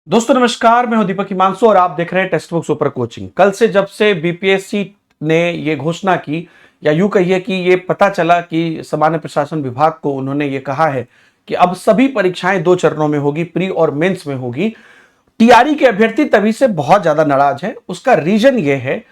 दोस्तों नमस्कार, मैं हूं दीपक हिमांशु और आप देख रहे हैं टेक्स्ट बुक सुपर कोचिंग। कल से जब से बीपीएससी ने ये घोषणा की या यूं कहिए कि ये पता चला कि सामान्य प्रशासन विभाग को उन्होंने ये कहा है कि अब सभी परीक्षाएं 2 चरणों में होगी, प्री और मेंस में होगी। टीआरई के अभ्यर्थी तभी से बहुत ज्यादा नाराज है। उसका रीजन ये है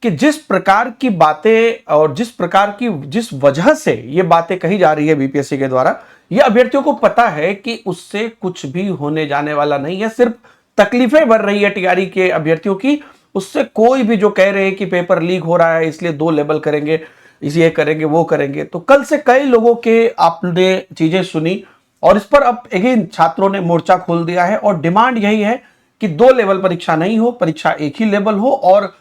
कि जिस प्रकार की बातें और जिस वजह से ये बातें कही जा रही है बीपीएससी के द्वारा, ये अभ्यर्थियों को पता है कि उससे कुछ भी होने जाने वाला नहीं है, सिर्फ तकलीफें बढ़ रही है टीआरई के अभ्यर्थियों की। उससे कोई भी जो कह रहे हैं कि पेपर लीक हो रहा है इसलिए 2 लेवल करेंगे, इसे ये करेंगे वो करेंगे, तो कल से कई लोगों के आपने चीजें सुनी और इस पर अब अगेन छात्रों ने मोर्चा खोल दिया है और डिमांड यही है कि 2 लेवल परीक्षा नहीं हो, परीक्षा एक ही लेवल हो और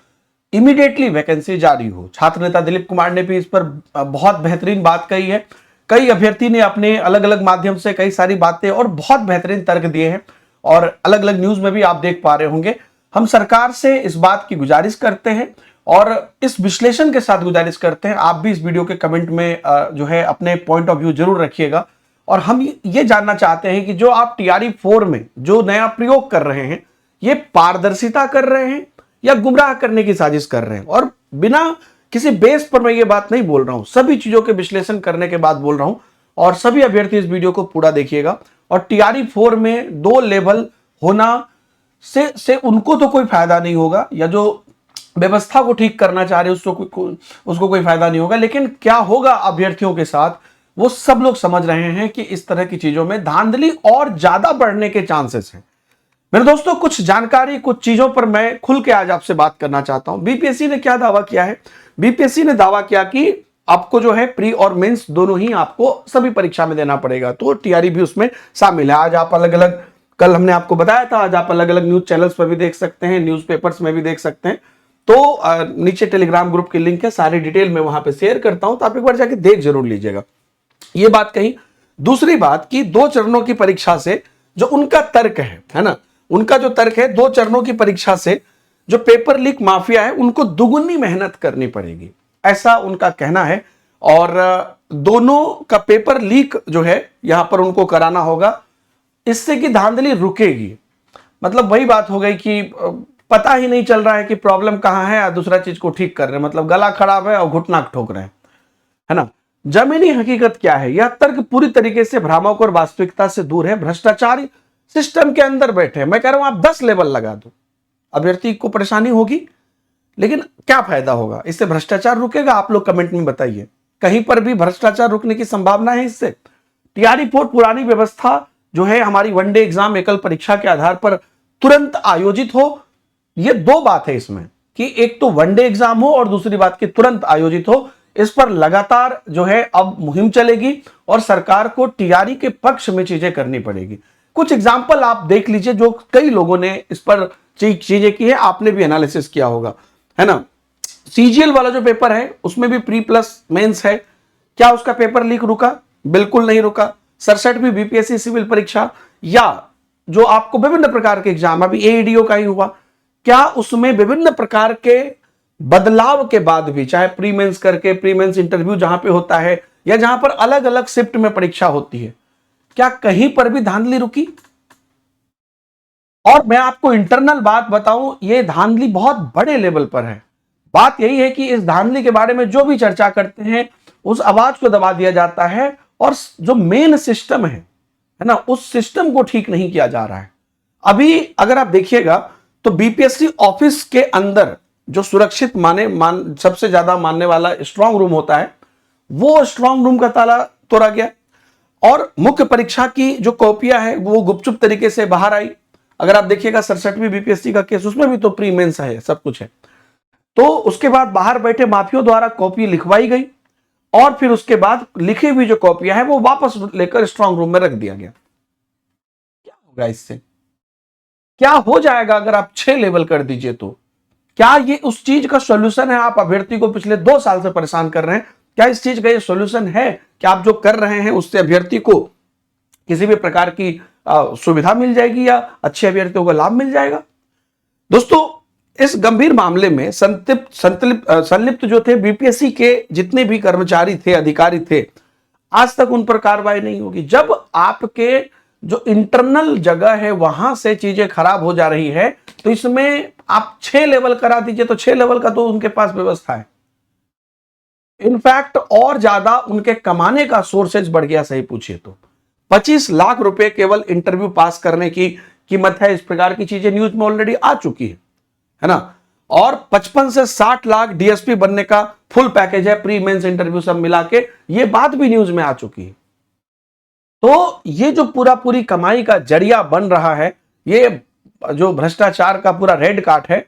इमीडिएटली वैकेंसी जारी हो। छात्र नेता दिलीप कुमार ने भी इस पर बहुत बेहतरीन बात कही है। कई अभ्यर्थी ने अपने अलग अलग माध्यम से कई सारी बातें और बहुत बेहतरीन तर्क दिए हैं और अलग अलग न्यूज में भी आप देख पा रहे होंगे। हम सरकार से इस बात की गुजारिश करते हैं और इस विश्लेषण के साथ गुजारिश करते हैं आप भी इस वीडियो के कमेंट में जो है अपने पॉइंट ऑफ व्यू जरूर रखिएगा। और हम ये जानना चाहते हैं कि जो आप टीआरई 4 में जो नया प्रयोग कर रहे हैं, ये पारदर्शिता कर रहे हैं या गुमराह करने की साजिश कर रहे हैं। और बिना किसी बेस पर मैं ये बात नहीं बोल रहा हूं, सभी चीजों के विश्लेषण करने के बाद बोल रहा हूं। और सभी अभ्यर्थी इस वीडियो को पूरा देखिएगा। और टीआरई 4 में 2 लेवल होना से उनको तो कोई फायदा नहीं होगा, या जो व्यवस्था को ठीक करना चाह रहे उसको कोई फायदा नहीं होगा, लेकिन क्या होगा अभ्यर्थियों के साथ वो सब लोग समझ रहे हैं कि इस तरह की चीजों में धांधली और ज्यादा बढ़ने के चांसेस हैं। मेरे दोस्तों, कुछ जानकारी कुछ चीजों पर मैं खुल के आज आपसे बात करना चाहता हूं। बीपीएससी ने क्या दावा किया है? बीपीएससी ने दावा किया कि आपको जो है प्री और मेंस दोनों ही आपको सभी परीक्षा में देना पड़ेगा, तो टीआरई भी उसमें शामिल है। आज आप अलग अलग, कल हमने आपको बताया था, आज आप अलग अलग न्यूज चैनल्स पर भी देख सकते हैं, न्यूज़पेपर्स में भी देख सकते हैं। तो नीचे टेलीग्राम ग्रुप की लिंक है, सारी डिटेल मैं वहां पर शेयर करता हूं, तो आप एक बार जाके देख जरूर लीजिएगा। ये बात कही। दूसरी बात कि 2 चरणों की परीक्षा से जो उनका तर्क है ना, उनका जो तर्क है 2 चरणों की परीक्षा से जो पेपर लीक माफिया है उनको दुगुनी मेहनत करनी पड़ेगी, ऐसा उनका कहना है। और दोनों का पेपर लीक जो है यहां पर उनको कराना होगा, इससे कि धांधली रुकेगी। मतलब वही बात हो गई कि पता ही नहीं चल रहा है कि प्रॉब्लम कहां है और दूसरा चीज को ठीक कर रहे हैं, मतलब गला खराब है और घुटना ठोक रहे हैं, है ना। जमीनी हकीकत क्या है? यह तर्क पूरी तरीके से भ्रामक और वास्तविकता से दूर है। भ्रष्टाचारी सिस्टम के अंदर बैठे हैं। मैं कह रहा हूं आप 10 लेवल लगा दो, अभ्यर्थी को परेशानी होगी, लेकिन क्या फायदा होगा? इससे भ्रष्टाचार रुकेगा? आप लोग कमेंट में बताइए, कहीं पर भी भ्रष्टाचार रुकने की संभावना है इससे? टीआरई 4 पुरानी व्यवस्था जो है हमारी वनडे एग्जाम, एकल परीक्षा के आधार पर तुरंत आयोजित हो, यह 2 बात है इसमें, कि एक तो वनडे एग्जाम हो और दूसरी बात की तुरंत आयोजित हो। इस पर लगातार जो है अब मुहिम चलेगी और सरकार को टीआरई के पक्ष में चीजें करनी पड़ेगी। कुछ एग्जाम्पल आप देख लीजिए जो कई लोगों ने इस पर चीजें की है, आपने भी एनालिसिस किया होगा, है ना। सीजीएल वाला जो पेपर है उसमें भी प्री प्लस मेंस है, क्या उसका पेपर लीक रुका? बिल्कुल नहीं रुका। 67वीं बीपीएससी सिविल परीक्षा या जो आपको विभिन्न प्रकार के एग्जाम, अभी एईडीओ का ही हुआ, क्या उसमें विभिन्न प्रकार के बदलाव के बाद भी, चाहे प्री मेंस करके, प्री मेंस इंटरव्यू जहां पे होता है या जहां पर अलग अलग शिफ्ट में परीक्षा होती है, क्या कहीं पर भी धांधली रुकी? और मैं आपको इंटरनल बात बताऊं, यह धांधली बहुत बड़े लेवल पर है। बात यही है कि इस धांधली के बारे में जो भी चर्चा करते हैं उस आवाज को दबा दिया जाता है और जो मेन सिस्टम है ना, उस सिस्टम को ठीक नहीं किया जा रहा है। अभी अगर आप देखिएगा तो बीपीएससी ऑफिस के अंदर जो सुरक्षित सबसे ज्यादा मानने वाला स्ट्रांग रूम होता है, वो स्ट्रांग रूम का ताला तोड़ा गया और मुख्य परीक्षा की जो कॉपियां है वो गुपचुप तरीके से बाहर आई। अगर आप देखिएगा 67वीं बीपीएससी का केस, उसमें भी तो प्री मेंस है, सब कुछ है। तो उसके बाद बाहर बैठे माफियों द्वारा कॉपी लिखवाई गई और फिर उसके बाद लिखी हुई जो कॉपियां है वो वापस लेकर स्ट्रांग रूम में रख दिया गया। क्या होगा इससे? क्या हो जाएगा अगर आप 6 लेवल कर दीजिए? तो क्या ये उस चीज का सॉल्यूशन है? आप अभ्यर्थी को पिछले 2 साल से परेशान कर रहे हैं, क्या इस चीज का ये सॉल्यूशन है कि आप जो कर रहे हैं उससे अभ्यर्थी को किसी भी प्रकार की सुविधा मिल जाएगी या अच्छे अभ्यर्थियों को लाभ मिल जाएगा? दोस्तों, इस गंभीर मामले में संलिप्त जो थे बीपीएससी के जितने भी कर्मचारी थे, अधिकारी थे, आज तक उन पर कार्रवाई नहीं होगी। जब आपके जो इंटरनल जगह है वहां से चीजें खराब हो जा रही है, तो इसमें आप 6 लेवल करा दीजिए, तो 6 लेवल का तो उनके पास व्यवस्था है। इनफैक्ट और ज्यादा उनके कमाने का सोर्सेज बढ़ गया, सही पूछिए तो 25 लाख रुपए केवल इंटरव्यू पास करने की कीमत है। इस प्रकार की चीजें न्यूज में ऑलरेडी आ चुकी है ना। और 55 से 60 लाख डीएसपी बनने का फुल पैकेज है, प्री मेंस इंटरव्यू सब मिला के, ये बात भी न्यूज में आ चुकी है। तो ये जो पूरी कमाई का जरिया बन रहा है, ये जो भ्रष्टाचार का पूरा रेड कार्ड है,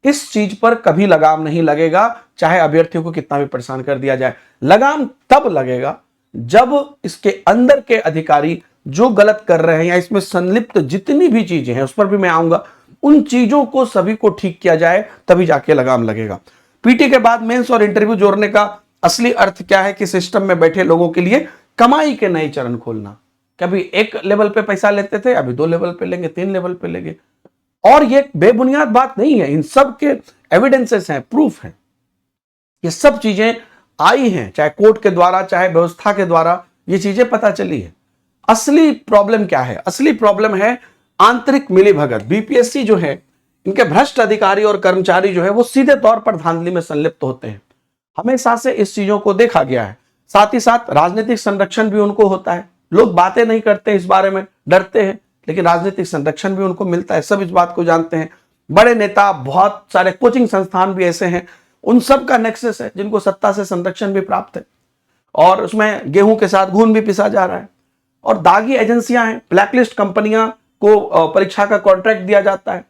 इस चीज पर कभी लगाम नहीं लगेगा, चाहे अभ्यर्थियों को कितना भी परेशान कर दिया जाए। लगाम तब लगेगा जब इसके अंदर के अधिकारी जो गलत कर रहे हैं या इसमें संलिप्त जितनी भी चीजें हैं, उस पर भी मैं आऊंगा, उन चीजों को सभी को ठीक किया जाए, तभी जाके लगाम लगेगा। पीटी के बाद मेंस और इंटरव्यू जोड़ने का असली अर्थ क्या है कि सिस्टम में बैठे लोगों के लिए कमाई के नए चरण खोलना। कभी एक लेवल पे पैसा लेते थे, अभी 2 लेवल पे लेंगे, 3 लेवल पे लेंगे। और ये बेबुनियाद बात नहीं है, इन सब के एविडेंसेस हैं, प्रूफ हैं, ये सब चीजें आई हैं, चाहे कोर्ट के द्वारा चाहे व्यवस्था के द्वारा ये चीजें पता चली है। असली प्रॉब्लम क्या है? असली प्रॉब्लम है आंतरिक मिलीभगत। बीपीएससी जो है, इनके भ्रष्ट अधिकारी और कर्मचारी जो है वो सीधे तौर पर धांधली में संलिप्त होते हैं, हमेशा से इस चीजों को देखा गया है। साथ ही साथ राजनीतिक संरक्षण भी उनको होता है। लोग बातें नहीं करते इस बारे में, डरते हैं, लेकिन राजनीतिक संरक्षण भी उनको मिलता है, सब इस बात को जानते हैं। बड़े नेता, बहुत सारे कोचिंग संस्थान भी ऐसे हैं, उन सब का नेक्सस है जिनको सत्ता से संरक्षण भी प्राप्त है, और उसमें गेहूं के साथ घून भी पिसा जा रहा है। और दागी एजेंसियां हैं, ब्लैकलिस्ट कंपनियां को परीक्षा का कॉन्ट्रैक्ट दिया जाता है,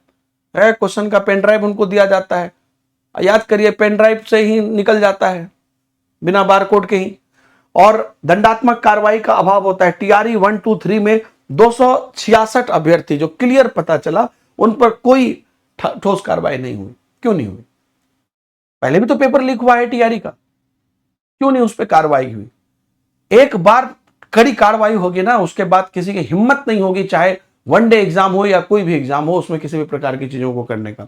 क्वेश्चन का पेन ड्राइव उनको दिया जाता है, याद करिए पेन ड्राइव से ही निकल जाता है बिना बारकोड के ही। और दंडात्मक कार्रवाई का अभाव होता है। टीआरई 1, 2, 3 में 266 अभ्यर्थी जो क्लियर पता चला, उन पर कोई ठोस कार्रवाई नहीं हुई। क्यों नहीं हुई? पहले भी तो पेपर लीक हुआ है टीआरई का, क्यों नहीं उस पर कार्रवाई हुई? एक बार कड़ी कार्रवाई होगी ना, उसके बाद किसी की हिम्मत नहीं होगी, चाहे वनडे एग्जाम हो या कोई भी एग्जाम हो, उसमें किसी भी प्रकार की चीजों को करने का।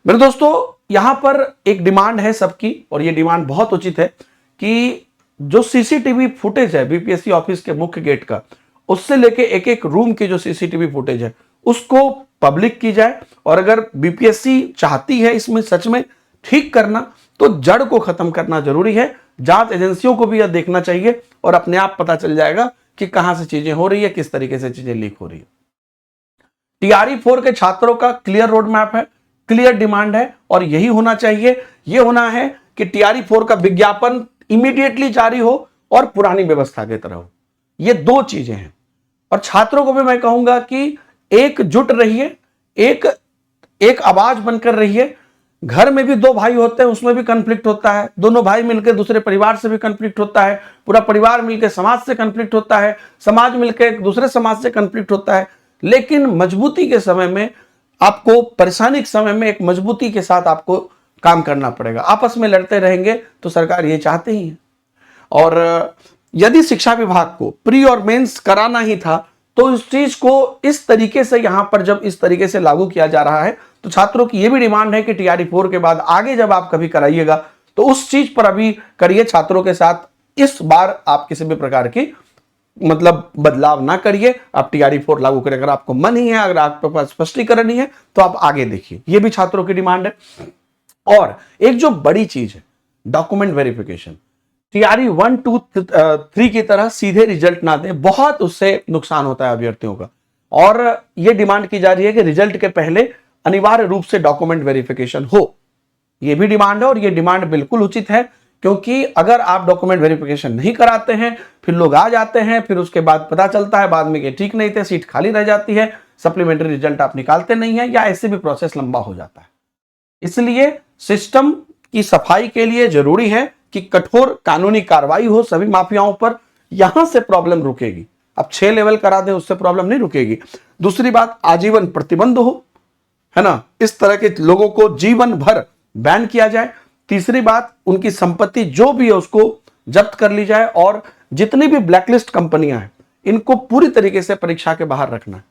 मेरे दोस्तों, यहां पर एक डिमांड है सबकी, और यह डिमांड बहुत उचित है कि जो सीसीटीवी फुटेज है बीपीएससी ऑफिस के मुख्य गेट का, उससे लेके एक एक रूम की जो सीसीटीवी फुटेज है उसको पब्लिक की जाए। और अगर बीपीएससी चाहती है इसमें सच में ठीक करना, तो जड़ को खत्म करना जरूरी है। जांच एजेंसियों को भी यह देखना चाहिए, और अपने आप पता चल जाएगा कि कहां से चीजें हो रही है, किस तरीके से चीजें लीक हो रही है। टीआरई 4 के छात्रों का क्लियर रोड मैप है, क्लियर डिमांड है, और यही होना चाहिए। यह होना है कि टीआरई 4 का विज्ञापन इमीडिएटली जारी हो और पुरानी व्यवस्था की तरह हो। ये 2 चीजें हैं। और छात्रों को भी मैं कहूंगा कि एकजुट रहिए, एक आवाज बनकर रहिए। घर में भी 2 भाई होते हैं, उसमें भी कॉन्फ्लिक्ट होता है, दोनों भाई मिलकर दूसरे परिवार से भी कॉन्फ्लिक्ट होता है, पूरा परिवार मिलकर समाज से कॉन्फ्लिक्ट होता है, समाज मिलकर दूसरे समाज से कॉन्फ्लिक्ट होता है। लेकिन मजबूती के समय में आपको, परेशानी के समय में एक मजबूती के साथ आपको काम करना पड़ेगा। आपस में लड़ते रहेंगे तो सरकार ये चाहते ही है। और यदि शिक्षा विभाग को प्री और मेंस कराना ही था, तो इस चीज को इस तरीके से यहां पर जब इस तरीके से लागू किया जा रहा है, तो छात्रों की यह भी डिमांड है कि टीआरई 4 के बाद आगे जब आप कभी कराइएगा तो उस चीज पर अभी करिए छात्रों के साथ। इस बार आप किसी भी प्रकार की मतलब बदलाव ना करिए, आप टीआरई 4 लागू करें। अगर आपको मन ही है, अगर आपके पास स्पष्टीकरण ही है, तो आप आगे देखिए। यह भी छात्रों की डिमांड है। और एक जो बड़ी चीज है, डॉक्यूमेंट वेरिफिकेशन, टीआरई 1, 2, 3 की तरह सीधे रिजल्ट ना दें, बहुत उससे नुकसान होता है अभ्यर्थियों का। और यह डिमांड की जा रही है कि रिजल्ट के पहले अनिवार्य रूप से डॉक्यूमेंट वेरिफिकेशन हो। यह भी डिमांड है, और यह डिमांड बिल्कुल उचित है, क्योंकि अगर आप डॉक्यूमेंट वेरिफिकेशन नहीं कराते हैं, फिर लोग आ जाते हैं, फिर उसके बाद पता चलता है बाद में कि ठीक नहीं थे, सीट खाली रह जाती है, सप्लीमेंट्री रिजल्ट आप निकालते नहीं है, या ऐसे भी प्रोसेस लंबा हो जाता है। इसलिए सिस्टम की सफाई के लिए जरूरी है कि कठोर कानूनी कार्रवाई हो सभी माफियाओं पर। यहां से प्रॉब्लम रुकेगी। अब 6 लेवल करा दे, उससे प्रॉब्लम नहीं रुकेगी। दूसरी बात, आजीवन प्रतिबंध हो, है ना, इस तरह के लोगों को जीवन भर बैन किया जाए। तीसरी बात, उनकी संपत्ति जो भी है उसको जब्त कर ली जाए, और जितनी भी ब्लैकलिस्ट कंपनियां हैं इनको पूरी तरीके से परीक्षा के बाहर रखना।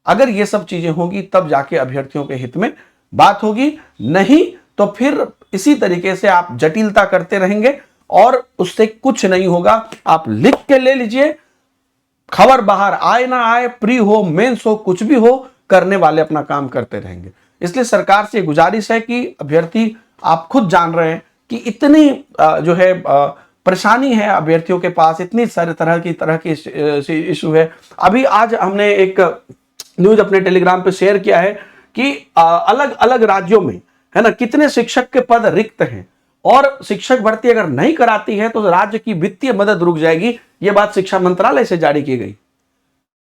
अगर ये सब चीजें होंगी तब जाके अभ्यर्थियों के हित में बात होगी, नहीं तो फिर इसी तरीके से आप जटिलता करते रहेंगे और उससे कुछ नहीं होगा। आप लिख के ले लीजिए, खबर बाहर आए ना आए, प्री हो मेंस हो कुछ भी हो, करने वाले अपना काम करते रहेंगे। इसलिए सरकार से गुजारिश है कि अभ्यर्थी, आप खुद जान रहे हैं कि इतनी जो है परेशानी है अभ्यर्थियों के पास, इतनी सारे तरह की इशू है। अभी आज हमने एक न्यूज अपने टेलीग्राम पे शेयर किया है कि अलग अलग राज्यों में, है ना, कितने शिक्षक के पद रिक्त हैं, और शिक्षक भर्ती अगर नहीं कराती है तो राज्य की वित्तीय मदद रुक जाएगी। यह बात शिक्षा मंत्रालय से जारी की गई।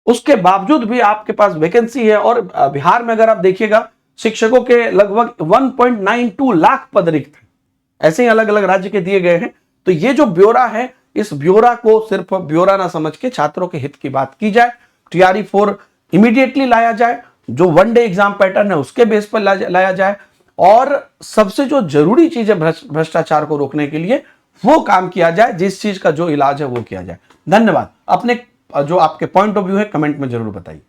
उसके बावजूद भी आपके पास वैकेंसी है, और बिहार में अगर आप देखिएगा शिक्षकों के लगभग 1.92 लाख पद रिक्त हैं। ऐसे ही अलग अलग राज्य के दिए गए हैं। तो ये जो ब्यौरा है, इस ब्यौरा को सिर्फ ब्यौरा ना समझ के छात्रों के हित की बात की जाए। टीआरई 4 इमीडिएटली लाया जाए, जो वन डे एग्जाम पैटर्न है उसके बेस पर लाया जाए, और सबसे जो जरूरी चीज है भ्रष्टाचार को रोकने के लिए वो काम किया जाए, जिस चीज का जो इलाज है वो किया जाए। धन्यवाद। अपने जो आपके पॉइंट ऑफ व्यू है कमेंट में जरूर बताइए।